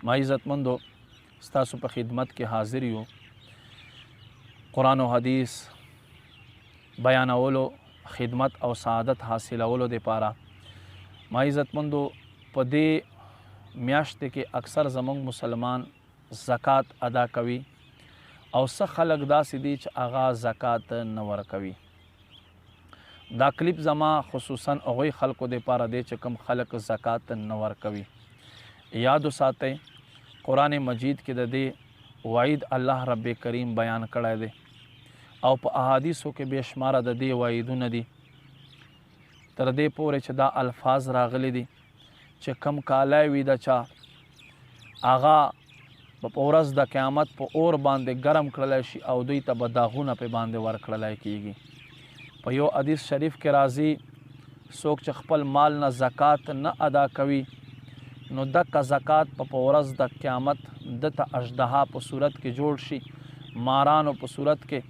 ما عزتمندو ستاسو په خدمت کې حاضر یو قرآن و حدیث بیانولو خدمت او سعادت حاصلولو دپاره ما عزتمندو په دې میاشتې کې اکثر زموږ مسلمان زکات ادا کوي او څه خلک داسې دي چې هغه زکات نه ورکوي. دا کلیپ زما خصوصا هغوی خلکو دپاره دی چې کوم خلک زکات نه ورکوي. یاد وساتئ قرآن مجید کې د دې وعید الله رب کریم بیان کړی دی او په احادیثو کې بې شماره د دې وعیدونه دي تر دې پورې چې دا الفاظ راغلي دي چې کم کالی وي د چا هغه په ورځ د قیامت په اور باندې ګرم کړلی شي او دوی ته به داغونه پې باندې ورکړلی کیږي. په یو حدیث شریف کې راځي څوک چې خپل مال نه زکات نه ادا کوي نو دکه زکات په ورځ د قیامت دته اژدها په صورت کې جوړ شي مارانو په صورت کې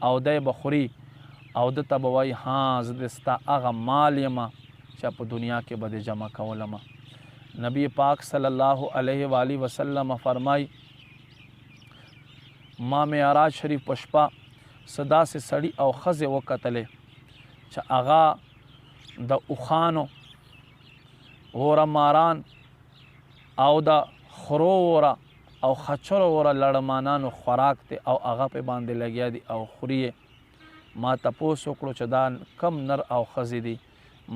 او دی به خوري او دته به وایي ها زه د ستا هغه مال یم چې په دنیا کې به د جمع کولم. نبی پاک صلی الله علیه و آله وسلم فرمای ما معراج شریف په شپه څه داسې سړي او ښځې وکتلې چې هغه د اوښانو وره ماران او د خرو وره او خچرو وره لړمانانو خوراک دی او هغه پې باندې لګیا دي او خوري. ما تپوس وکړو چې دا کم نر او ښځې دي.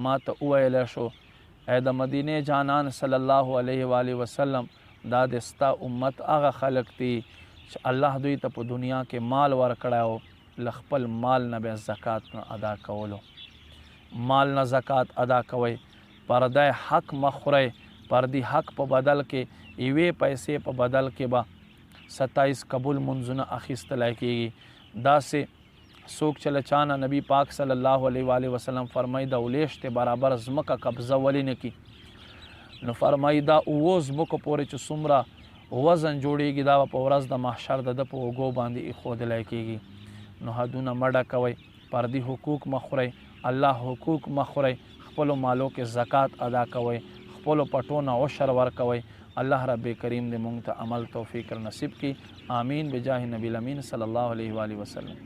ما ته وویلی شو ای د مدینې جانان صلی الله علیه و آله وسلم دا د ستا امت هغه خلک دي چې الله دوی ته په دنیا کې مال ورکړی او له خپل مال نه بیا زکات نه ادا کولو. مال نه زکات ادا کوئ، پردی حق مه خورئ. پردي حق په بدل کې یوې پیسې په بدل کې به 27 قبول منځونه اخیستلی کېږي. داسې څوک چې له چا نه نبي پاک صلی الله علیه و آله وسلم فرمایي د اولیشتې برابر ځمکه قبضه ولې نه کي نو فرمایي دا اوو ځمکو پورې چې څومره وزن جوړیږي دا په ورځ د محشر د ده په اوږو باندې ایښودلی کېږي. نو حدونه مه ډکوئ، پردي حقوق مه خورئ، الله حقوق مه خورئ، خپلو مالو کې زکات ادا کوئ، خپلو پټو نه عشر ورکوئ. الله رب کریم دې مونږ ته عمل توفیق نصیب کړي. آمین بجاه نبی الامین صلی الله علیه و آله وسلم.